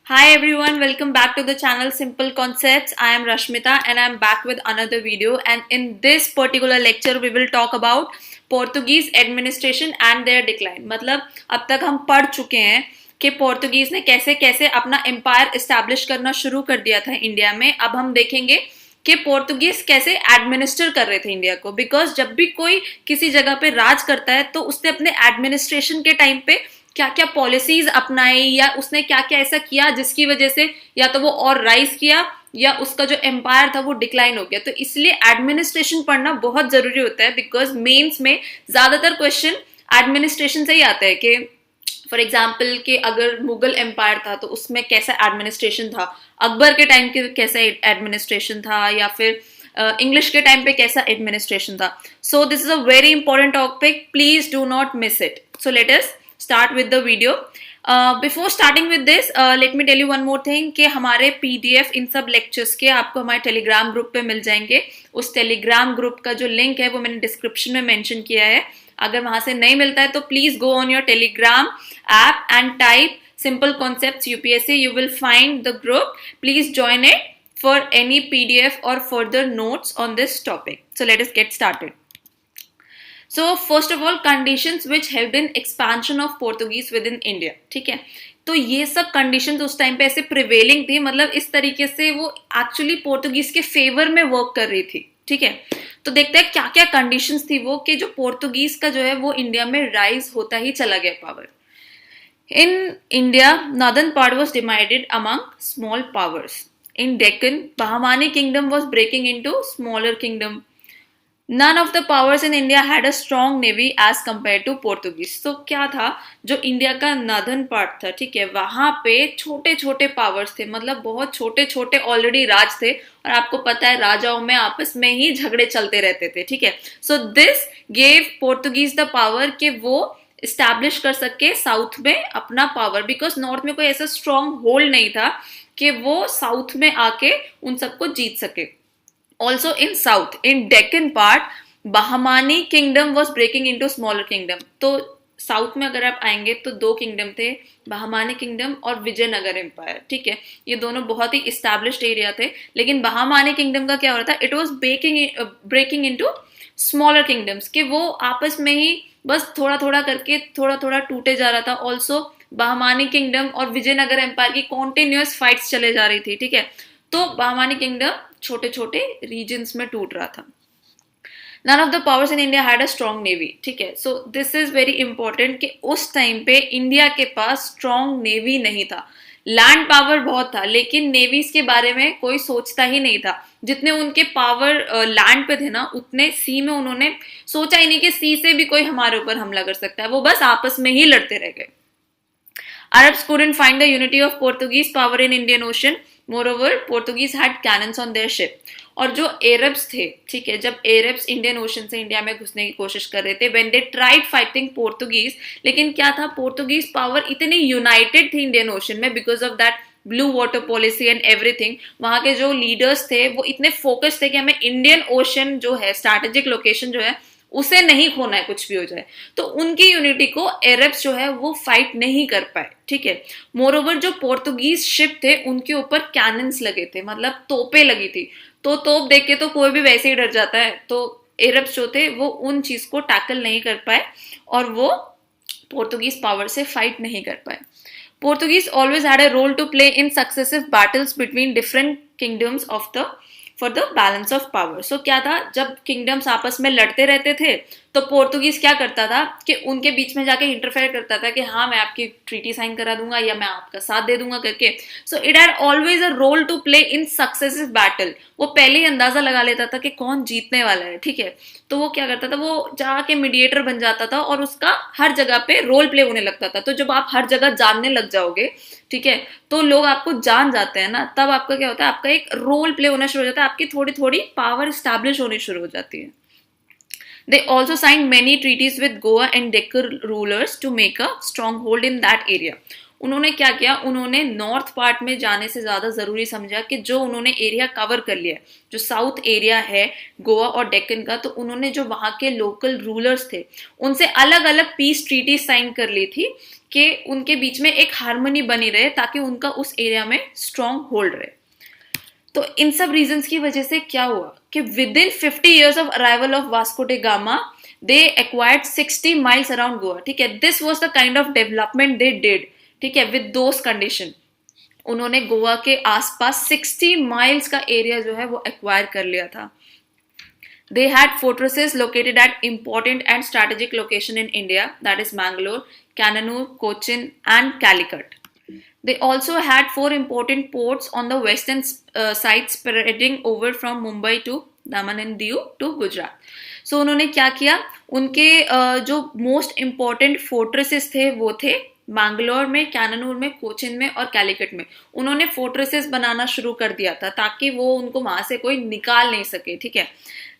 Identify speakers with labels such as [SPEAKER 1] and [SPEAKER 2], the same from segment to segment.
[SPEAKER 1] Hi everyone, welcome back to the channel Simple Concepts. I am Rashmita and I am back with another video, and in this particular lecture we will talk about Portuguese administration and their decline. मतलब अब तक हम पढ़ चुके हैं कि पोर्तुगीज ने कैसे कैसे अपना एम्पायर एस्टैब्लिश करना शुरू कर दिया था इंडिया में. अब हम देखेंगे कि पोर्तुगीज कैसे एडमिनिस्टर कर रहे थे इंडिया को. बिकॉज जब भी कोई किसी जगह पे राज करता है तो उसने अपने एडमिनिस्ट्रेशन के टाइम पे क्या क्या पॉलिसीज अपनाई या उसने क्या क्या ऐसा किया जिसकी वजह से या तो वो और राइज किया या उसका जो एम्पायर था वो डिक्लाइन हो गया. तो इसलिए एडमिनिस्ट्रेशन पढ़ना बहुत जरूरी होता है. बिकॉज मेंस में ज्यादातर क्वेश्चन एडमिनिस्ट्रेशन से ही आता है कि फॉर एग्जाम्पल कि अगर मुगल एम्पायर था तो उसमें कैसा एडमिनिस्ट्रेशन था, अकबर के टाइम के कैसा एडमिनिस्ट्रेशन था, या फिर इंग्लिश के टाइम पे कैसा एडमिनिस्ट्रेशन था. सो this is a very important topic, please do not miss it. So let us start with the video. Before starting with this, let me tell you one more thing कि हमारे PDF इन सब lectures के आपको हमारे Telegram group पे मिल जाएंगे. उस Telegram group का जो लिंक है वो मैंने डिस्क्रिप्शन में मेंशन किया है. अगर वहां से नहीं मिलता है तो please go on your Telegram app and type Simple Concepts UPSC. You will find the group. Please join it for any PDF or further notes on this topic. So let us get started. So first of all, conditions which helped in expansion of Portuguese within India. ठीक है, तो ये सब conditions उस time पे ऐसे prevailing थी, मतलब इस तरीके से वो एक्चुअली पोर्तुगीज के फेवर में वर्क कर रही थी. ठीक है, तो देखते हैं क्या क्या कंडीशंस थी वो कि जो पोर्तुगीज का जो है वो इंडिया में राइज होता ही चला गया power. In India, northern part was divided among small powers. In Deccan, Bahmani kingdom was breaking into smaller kingdom. None of the powers in India had a strong navy as compared to Portuguese. तो क्या था, जो India का northern part था, ठीक है, वहां पे छोटे छोटे पावर्स थे, मतलब बहुत छोटे छोटे ऑलरेडी राज थे, और आपको पता है राजाओं में आपस में ही झगड़े चलते रहते थे. ठीक है, so this gave Portuguese the power कि वो इस्टेब्लिश कर सके साउथ में अपना पावर. बिकॉज नॉर्थ में कोई ऐसा स्ट्रॉन्ग होल्ड नहीं था कि वो साउथ में आके उन सबको जीत सके. Also in south, in Deccan part, Bahmani kingdom was breaking into smaller kingdom. तो साउथ में अगर आप आएंगे तो दो किंगडम थे, बहमानी किंगडम और विजयनगर एम्पायर. ठीक है, ये दोनों बहुत ही इस्टेब्लिश्ड एरिया थे. लेकिन बहमानी किंगडम का क्या हो रहा था, it was breaking into smaller kingdoms, कि वो आपस में ही बस थोड़ा थोड़ा करके थोड़ा थोड़ा टूटे जा रहा था. ऑल्सो बहमानी किंगडम और विजयनगर एम्पायर की कॉन्टिन्यूअस फाइट्स चले जा रही थी. ठीक है, तो बहमानी किंगडम छोटे छोटे रीजन्स में टूट रहा था. None of the powers in India had a strong navy. ठीक है, so this is very important कि उस टाइम पे इंडिया के पास स्ट्रॉन्ग नेवी नहीं था. लैंड पावर बहुत था लेकिन नेवीज के बारे में कोई सोचता ही नहीं था. जितने उनके पावर लैंड पे थे ना, उतने सी में उन्होंने सोचा ही नहीं कि सी से भी कोई हमारे ऊपर हमला कर सकता है. वो बस आपस में ही लड़ते रह गए. Arabs couldn't find the unity of Portuguese power in Indian Ocean. Moreover, Portuguese had cannons on their ship. और जो एरब्स थे, ठीक है, जब एरब्स इंडियन ओशन से इंडिया में घुसने की कोशिश कर रहे थे, when they tried fighting Portuguese, लेकिन क्या था, पोर्तुगीज पावर इतनी यूनाइटेड थी इंडियन ओशन में because of that blue water policy and everything. वहां के जो लीडर्स थे वो इतने फोकस थे कि हमें इंडियन ओशन जो है, स्ट्रैटेजिक लोकेशन जो है, उसे नहीं खोना है कुछ भी हो जाए. तो उनकी यूनिटी को एरब्स जो है वो फाइट नहीं कर पाए. ठीक है, मोरओवर जो पोर्तुगीज शिप थे उनके ऊपर कैनन्स लगे थे, मतलब तोपे लगी थी. तो तोप देख के तो कोई भी वैसे ही डर जाता है. तो एरब्स जो थे वो उन चीज को टैकल नहीं कर पाए और वो पोर्तुगीज पावर से फाइट नहीं कर पाए. Portuguese always had a role to play in successive battles between different kingdoms of the for the balance of power. So क्या था, जब किंगडम्स आपस में लड़ते रहते थे तो पोर्तुगीज क्या करता था कि उनके बीच में जाके इंटरफेयर करता था कि हाँ मैं आपकी ट्रीटी साइन करा दूंगा या मैं आपका साथ दे दूंगा करके. So it had always a role to play in successive battle. वो पहले ही अंदाजा लगा लेता था कि कौन जीतने वाला है. ठीक है, तो वो क्या करता था, वो जाके मीडिएटर बन जाता था और उसका हर जगह पे रोल प्ले होने लगता था. तो जब आप हर जगह जानने लग जाओगे, ठीक है, तो लोग आपको जान जाते हैं ना, तब आपका क्या होता है, आपका एक रोल प्ले होना शुरू हो जाता है, आपकी थोड़ी थोड़ी पावर स्टैब्लिश होनी शुरू हो जाती है. They also signed many treaties with Goa and Deccan rulers to make a stronghold in that area. उन्होंने क्या किया, उन्होंने नॉर्थ पार्ट में जाने से ज्यादा जरूरी समझा कि जो उन्होंने एरिया कवर कर लिया, जो साउथ एरिया है गोवा और डेक्कन का, तो उन्होंने जो वहां के लोकल रूलर्स थे उनसे अलग अलग पीस ट्रीटी साइन कर ली थी कि उनके बीच में एक हार्मनी बनी रहे ताकि उनका उस एरिया में स्ट्रॉन्ग होल्ड रहे। तो इन सब रीजंस की वजह से क्या हुआ कि with in 50 years of arrival of Vasco day gamma they acquired 60 miles around Goa. ठीक है, this was the kind of development they did. ठीक है, विद दोस कंडीशन उन्होंने गोवा के आसपास 60 miles का एरिया जो है वो एक्वायर कर लिया था। They had fortresses located at important and strategic location in India, that is Mangalore, Kannur, Cochin, and Calicut. They also had 4 important ports on the western side spreading over from Mumbai to Daman and Diu to Gujarat. So उन्होंने क्या किया, उनके जो most important fortresses थे वो थे मैंगलोर में, कैननूर में, कोचिन में और कैलिकट में। उन्होंने फोर्ट्रेसेस बनाना शुरू कर दिया था ताकि वो उनको वहां से कोई निकाल नहीं सके। ठीक है,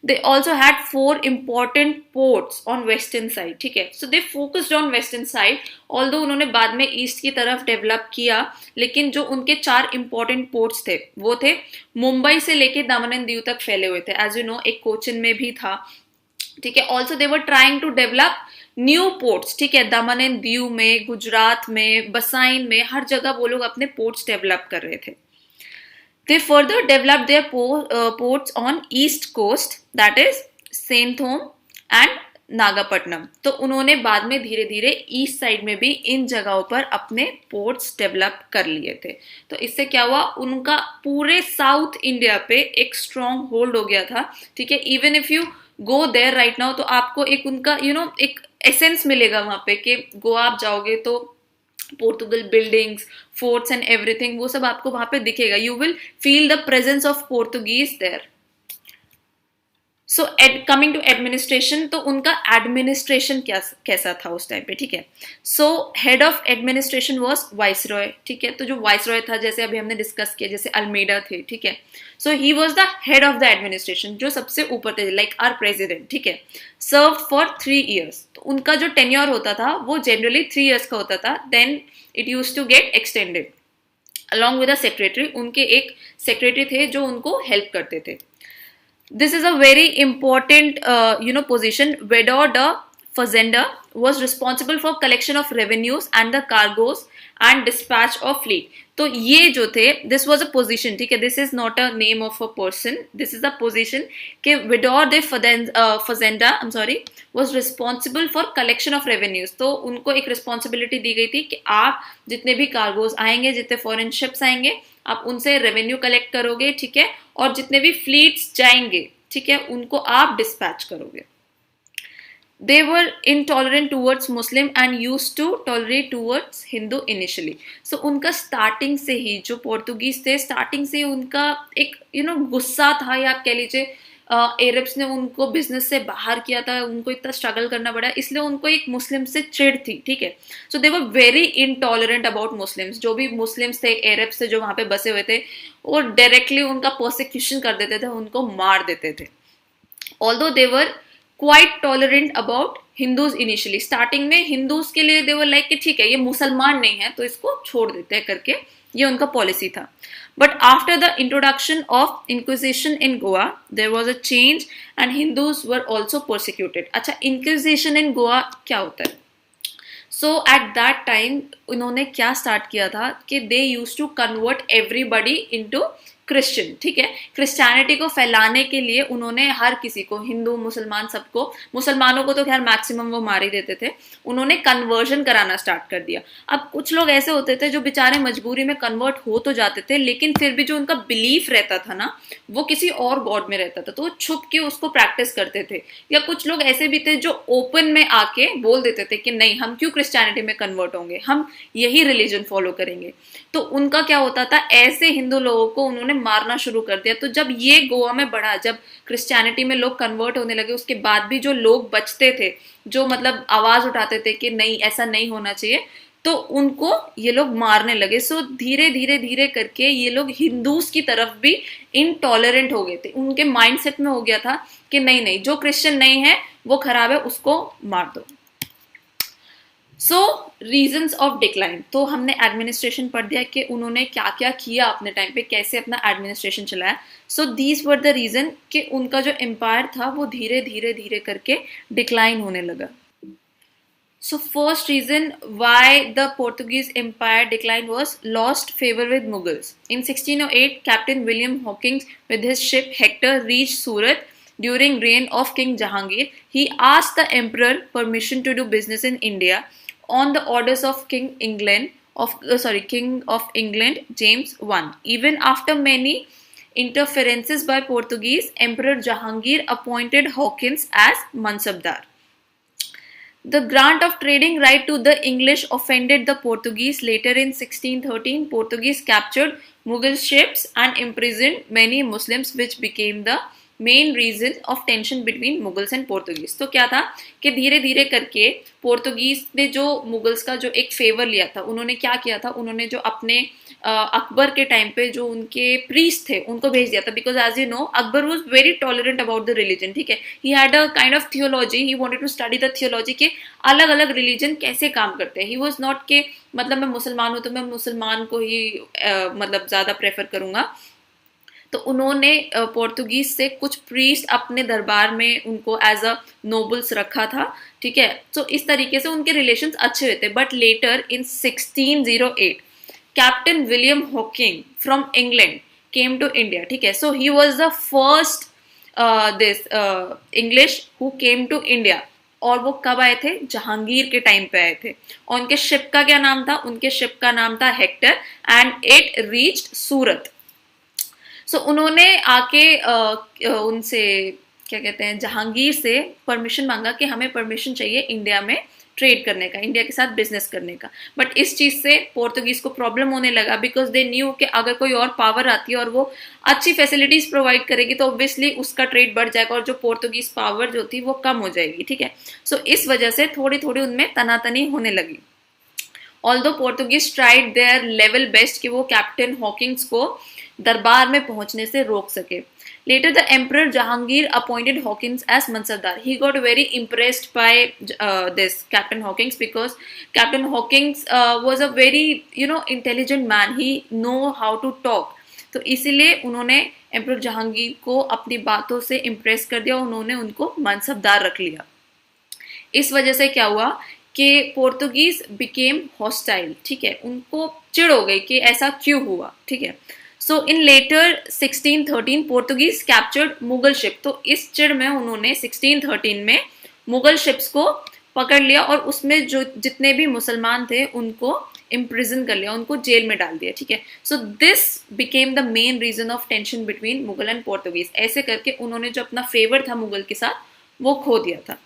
[SPEAKER 1] they also had 4 important ports on western side। ठीक है, so they focused on western side, although उन्होंने बाद में ईस्ट की तरफ डेवलप किया, लेकिन जो उनके 4 important ports थे वो थे मुंबई से लेके दामन एंड दीव तक फैले हुए थे। एज यू नो एक कोचिन में भी था। ठीक है, also they were trying to develop new ports. ठीक है, दामन एंड दीव में, गुजरात में, बसाइन में, हर जगह वो लोग अपने पोर्ट्स डेवलप कर रहे थे। They further developed their ports on east coast, that is सेंथोम and Nagapattinam. तो उन्होंने बाद में धीरे धीरे ईस्ट साइड में भी इन जगहों पर अपने पोर्ट्स डेवलप कर लिए थे। तो इससे क्या हुआ, उनका पूरे साउथ इंडिया पे एक स्ट्रॉन्ग होल्ड हो गया था। ठीक है, even if you go there right now तो आपको एक उनका एक एसेंस मिलेगा वहां पे कि गोवा आप जाओगे तो Portugal buildings, forts and everything वो सब आपको वहां पे दिखेगा। You will feel the presence of Portuguese there. So coming to administration, तो उनका एडमिनिस्ट्रेशन कैसा था उस टाइम पे। ठीक है, so head of administration was viceroy. ठीक है, तो जो वाइसरॉय था, जैसे अभी हमने डिस्कस किया, जैसे अल्मेडा थे। ठीक है, so he was the head of the administration, जो सबसे ऊपर थे, लाइक आवर प्रेसिडेंट। ठीक है, सर्व फॉर 3 years। तो उनका जो टेन्योर होता था वो जनरली 3 years का होता था, then it use to get extended along with a secretary. उनके एक सेक्रेटरी थे जो उनको हेल्प करते थे। This is a very important, position. Vedor de Fazenda was responsible for collection of revenues and the cargoes and dispatch of fleet. तो ये जो थे, this was a position। ठीक है, this is not a name of a person, this is a position कि Vedor de Fazenda, I'm sorry, was responsible for collection of revenues। तो उनको एक responsibility दी गई थी कि आप जितने भी cargoes आएंगे, जितने foreign ships आएंगे, आप उनसे रेवेन्यू कलेक्ट करोगे। ठीक है, और जितने भी फ्लीट्स जाएंगे, ठीक है, उनको आप डिस्पैच करोगे। They were intolerant towards Muslim and used to tolerate towards Hindu initially. So उनका स्टार्टिंग से ही, जो पोर्तुगीज थे, स्टार्टिंग से उनका एक गुस्सा था, या आप कह लीजिए अरब्स ने उनको बिजनेस से बाहर किया था, उनको इतना स्ट्रगल करना पड़ा, इसलिए उनको एक मुस्लिम से चिढ़ थी। ठीक है, so they were very intolerant about Muslims. जो भी मुस्लिम्स थे, अरब्स थे जो वहां पे बसे हुए थे, वो डायरेक्टली उनका प्रोसिक्यूशन कर देते थे, उनको मार देते थे। Although they were quite tolerant about Hindus initially, starting में हिंदूज के लिए दे वर लाइक कि ठीक है ये मुसलमान नहीं है तो इसको छोड़ देते हैं करके, ये उनका पॉलिसी था। But after the introduction of Inquisition in Goa, there was a change and Hindus were also persecuted। अच्छा, Inquisition in Goa क्या होता है? So at that time उन्होंने क्या स्टार्ट किया था कि they used to convert everybody into Christian. ठीक है, क्रिश्चियनिटी को फैलाने के लिए उन्होंने हर किसी को, हिंदू मुसलमान सबको, मुसलमानों को तो खैर मैक्सिमम वो मार ही देते थे, उन्होंने कन्वर्जन कराना स्टार्ट कर दिया। अब कुछ लोग ऐसे होते थे जो बेचारे मजबूरी में कन्वर्ट हो तो जाते थे, लेकिन फिर भी जो उनका बिलीफ रहता था ना, वो किसी और गॉड में रहता था, तो वो छुप के उसको प्रैक्टिस करते थे। या कुछ लोग ऐसे भी थे जो ओपन में आके बोल देते थे कि नहीं, हम क्यों क्रिश्चियनिटी में कन्वर्ट होंगे, हम यही रिलीजन फॉलो करेंगे। तो उनका क्या होता था, ऐसे हिंदू लोगों को उन्होंने मारना शुरू कर दिया। तो जब ये गोवा में बढ़ा, जब क्रिश्चियनिटी में लोग कन्वर्ट होने लगे, उसके बाद भी जो लोग बचते थे, जो मतलब आवाज उठाते थे कि नहीं ऐसा नहीं होना चाहिए, तो उनको ये लोग मारने लगे। सो धीरे धीरे धीरे करके ये लोग हिंदूज की तरफ भी इनटॉलरेंट हो गए थे। उनके माइंडसेट में हो गया था कि नहीं नहीं, जो क्रिश्चियन नहीं है वो खराब है, उसको मार दो। सो रीजंस ऑफ डिक्लाइन, तो हमने एडमिनिस्ट्रेशन पढ़ दिया कि उन्होंने क्या क्या किया अपने टाइम पे, कैसे अपना एडमिनिस्ट्रेशन चलाया। So these were the reason कि उनका जो एम्पायर था वो धीरे धीरे धीरे करके डिक्लाइन होने लगा। So first reason why the Portuguese Empire declined was lost favor with Mughals. In 1608, Captain William Hawkins with his ship Hector reached Surat during reign of King Jahangir. He asked the emperor permission to do business in India on the orders of King of England James I. Even after many interferences by Portuguese, Emperor Jahangir appointed Hawkins as Mansabdar. The grant of trading right to the English offended the Portuguese. Later in 1613, Portuguese captured Mughal ships and imprisoned many Muslims, which became the main reason of tension between Mughals and Portuguese. तो क्या था कि धीरे धीरे करके पोर्तुगीज ने जो Mughals का जो एक फेवर लिया था, उन्होंने क्या किया था, उन्होंने जो अपने अकबर के टाइम पे जो उनके प्रीस्ट थे उनको भेज दिया था. Because as you know Akbar was very tolerant about the religion. ठीक है, he had a kind of theology, he wanted to study the theology के अलग अलग रिलीजन कैसे काम करते हैं. ही वॉज नॉट के मतलब मैं मुसलमान हूं तो मैं मुसलमान को ही मतलब ज्यादा प्रेफर करूंगा. तो उन्होंने पोर्तुगीज से कुछ प्रीस्ट अपने दरबार में उनको एज अ नोबल्स रखा था. ठीक है, तो इस तरीके से उनके रिलेशंस अच्छे हुए थे. But later in 1608 captain William Hawkins from England came to India. ठीक है, so he was the first this English who came to India. और वो कब आए थे? जहांगीर के टाइम पे आए थे. और उनके शिप का क्या नाम था? उनके शिप का नाम था हेक्टर एंड इट रीच्ड सूरत. सो उन्होंने आके उनसे क्या कहते हैं जहांगीर से परमिशन मांगा कि हमें परमिशन चाहिए इंडिया में ट्रेड करने का, इंडिया के साथ बिजनेस करने का. बट इस चीज से पोर्तुगीज को प्रॉब्लम होने लगा बिकॉज दे न्यू कि अगर कोई और पावर आती है और वो अच्छी फैसिलिटीज प्रोवाइड करेगी तो ऑब्वियसली उसका ट्रेड बढ़ जाएगा और जो पोर्तुगीज पावर जो थी वो कम हो जाएगी. ठीक है, सो इस वजह से थोड़ी थोड़ी उनमें तनातनी होने लगी. Although Portuguese tried their level best कि वो कैप्टन हॉकिंग्स को दरबार में पहुंचने से रोक सके. Later, the Emperor Jahangir appointed Hawkins as Mansabdar. He got very impressed by this Captain Hawkins because Captain Hawkins was a very intelligent man. He know how to talk. तो इसीलिए उन्होंने एम्परर जहांगीर को अपनी बातों से इम्प्रेस कर दिया. उन्होंने उनको मनसबदार रख लिया. इस वजह से क्या हुआ कि पोर्तुगीज बिकेम हॉस्टाइल. ठीक है, उनको चिढ़ हो गई कि ऐसा क्यों हुआ. ठीक है, so in later 1613 Portuguese captured Mughal ship. तो इस चिड़ में उन्होंने 1613 में मुगल शिप्स को पकड़ लिया और उसमें जो जितने भी मुसलमान थे उनको इम्प्रिजन कर लिया, उनको जेल में डाल दिया. ठीक है, so this became the main reason of tension between Mughal and Portuguese. ऐसे करके उन्होंने जो अपना फेवर था मुगल के साथ वो खो दिया था.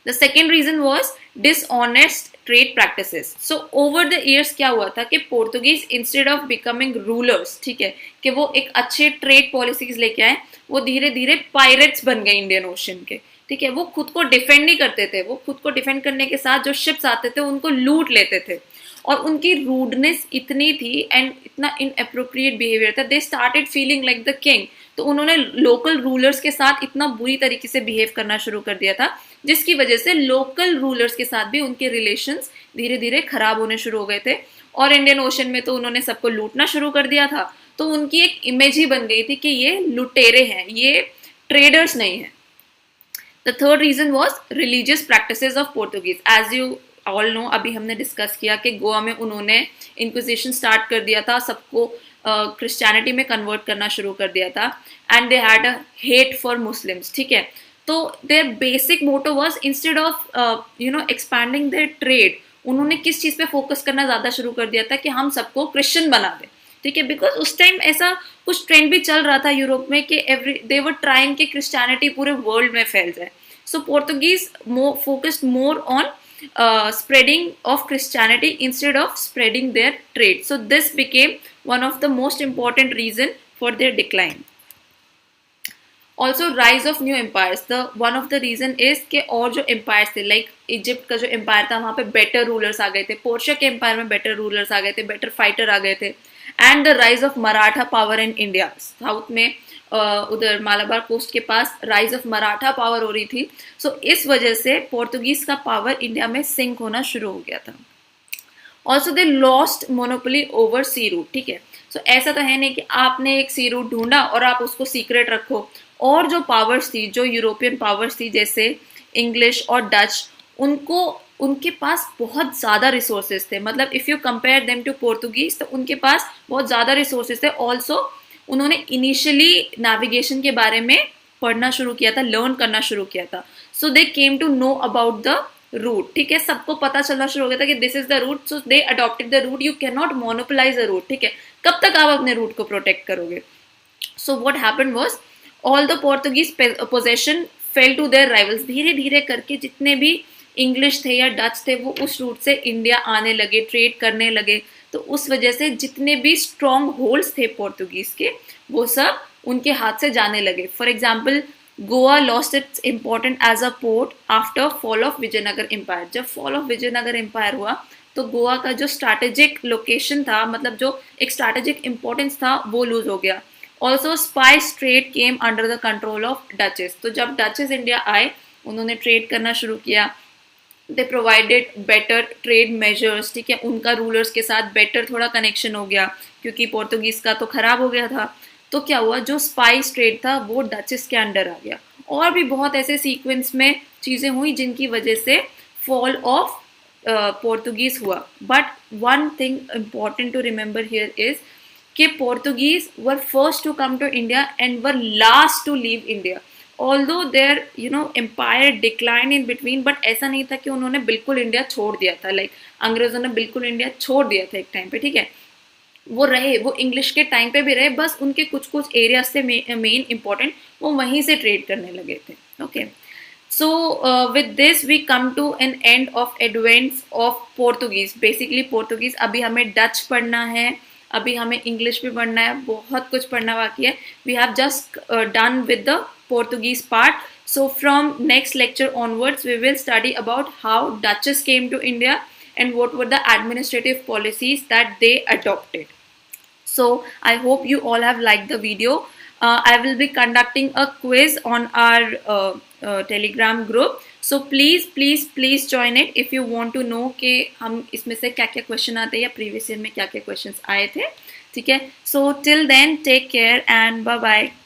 [SPEAKER 1] The second reason was dishonest trade practices. So over the years क्या हुआ था कि Portuguese instead of becoming rulers, ठीक है, कि वो एक अच्छे ट्रेड पॉलिसीज लेके आए, वो धीरे धीरे पायरेट्स बन गए इंडियन ओशन के. ठीक है, वो खुद को डिफेंड नहीं करते थे. वो खुद को डिफेंड करने के साथ जो शिप्स आते थे उनको लूट लेते थे. और उनकी रूडनेस इतनी थी एंड इतना इनअप्रोप्रिएट बिहेवियर था. They started feeling like the king. तो उन्होंने लोकल रूलर्स के साथ इतना बुरी तरीके से बिहेव करना शुरू कर दिया था जिसकी वजह से लोकल रूलर्स के साथ भी उनके रिलेशंस धीरे धीरे खराब होने शुरू हो गए थे. और इंडियन ओशन में तो उन्होंने सबको लूटना शुरू कर दिया था. तो उनकी एक इमेज ही बन गई थी कि ये लुटेरे हैं, ये ट्रेडर्स नहीं है. The third reason was religious practices of Portuguese. As you all know, अभी हमने डिस्कस किया कि गोवा में उन्होंने इंक्विजिशन स्टार्ट कर दिया था, सबको क्रिश्चियनिटी में कन्वर्ट करना शुरू कर दिया था. And they had a hate for Muslims. ठीक है, तो their basic motto was instead of expanding their trade, उन्होंने किस चीज पे फोकस करना ज्यादा शुरू कर दिया था कि हम सबको क्रिश्चियन बना दें. ठीक है, बिकॉज उस टाइम ऐसा कुछ ट्रेंड भी चल रहा था यूरोप में कि दे वर ट्राइंग कि क्रिश्चियनिटी पूरे वर्ल्ड में फैल जाए. So Portuguese focused more on spreading of Christianity instead of spreading their trade. So this became one of the most important reason for their decline. Also rise of new empires. The one of the reason is कि और जो empires थे, like Egypt का जो empire था वहाँ पे better rulers आ गए थे, पोर्शिया के empire में better rulers आ गए थे, better fighter आ गए थे. And the rise of Maratha power in India. South में उधर मालाबार कोस्ट के पास राइज ऑफ मराठा पावर हो रही थी. सो इस वजह से पोर्तुगीज का पावर इंडिया में सिंक होना शुरू हो गया था. Also they lost monopoly over sea route. ठीक है, सो ऐसा तो है नहीं कि आपने एक सी रूट ढूंढा और आप उसको सीक्रेट रखो. और जो पावर्स थी, जो यूरोपियन पावर्स थी जैसे इंग्लिश और डच, उनको उनके पास बहुत ज़्यादा रिसोर्सेज थे. मतलब if you compare them to Portuguese तो उनके पास बहुत ज़्यादा रिसोर्सेज थे. ऑल्सो उन्होंने इनिशियली नेविगेशन के बारे में पढ़ना शुरू किया था, लर्न करना शुरू किया था. So they came to know about the route. ठीक है, सबको पता चलना शुरू हो गया था कि this is the route. So they adopted the route. You can not monopolize the route. ठीक है, कब तक आप अपने रूट को प्रोटेक्ट करोगे? So what happened was all the Portuguese possession fell to their rivals. धीरे धीरे करके जितने भी इंग्लिश थे या डच थे वो उस रूट से इंडिया आने लगे, ट्रेड करने लगे. तो उस वजह से जितने भी स्ट्रॉन्ग होल्ड्स थे पोर्तुगीज के वो सब उनके हाथ से जाने लगे. For example Goa lost its important as a port after fall of Vijayanagar empire. जब फॉल ऑफ विजयनगर एम्पायर हुआ तो गोवा का जो स्ट्रैटेजिक लोकेशन था, मतलब जो एक स्ट्रैटेजिक इंपॉर्टेंस था, वो लूज हो गया. Also spice trade came under the control of duchess. तो जब डचेस इंडिया आए उन्होंने ट्रेड करना शुरू किया. दे प्रोवाइडेड बेटर ट्रेड मेजर्स. ठीक है, उनका रूलर्स के साथ बेटर थोड़ा कनेक्शन हो गया क्योंकि पोर्तुगीज का तो खराब हो गया था. तो क्या हुआ, जो स्पाइस ट्रेड था वो डचेस के अंडर आ गया. और भी बहुत ऐसे सीक्वेंस में चीज़ें हुई जिनकी वजह से फॉल ऑफ पोर्तुगीज हुआ. But one thing important to remember here is कि Portuguese were first to come to India and were last to leave India. Although their empire decline in between, but ऐसा नहीं था कि उन्होंने बिल्कुल India छोड़ दिया था. लाइक अंग्रेजों ने बिल्कुल इंडिया छोड़ दिया था एक टाइम पे. ठीक है, वो रहे, वो इंग्लिश के टाइम पे भी रहे, बस उनके कुछ कुछ एरियाज से मेन इंपॉर्टेंट वो वहीं से ट्रेड करने लगे थे. Okay, so with this we come to an end of advents of Portuguese. Basically Portuguese, अभी हमें डच पढ़ना है, अभी हमें इंग्लिश भी पढ़ना है, बहुत कुछ पढ़ना बाकी है. We have just done with the Portuguese part. So from next lecture onwards, we will study about how Dutches came to India and what were the administrative policies that they adopted. So I hope you all have liked the video. I will be conducting a quiz on our Telegram group. So please join it if you want to know कि हम इसमें से क्या क्या question आते हैं या previous year में क्या क्या क्वेश्चंस आए थे. ठीक है, so till then take care and bye bye.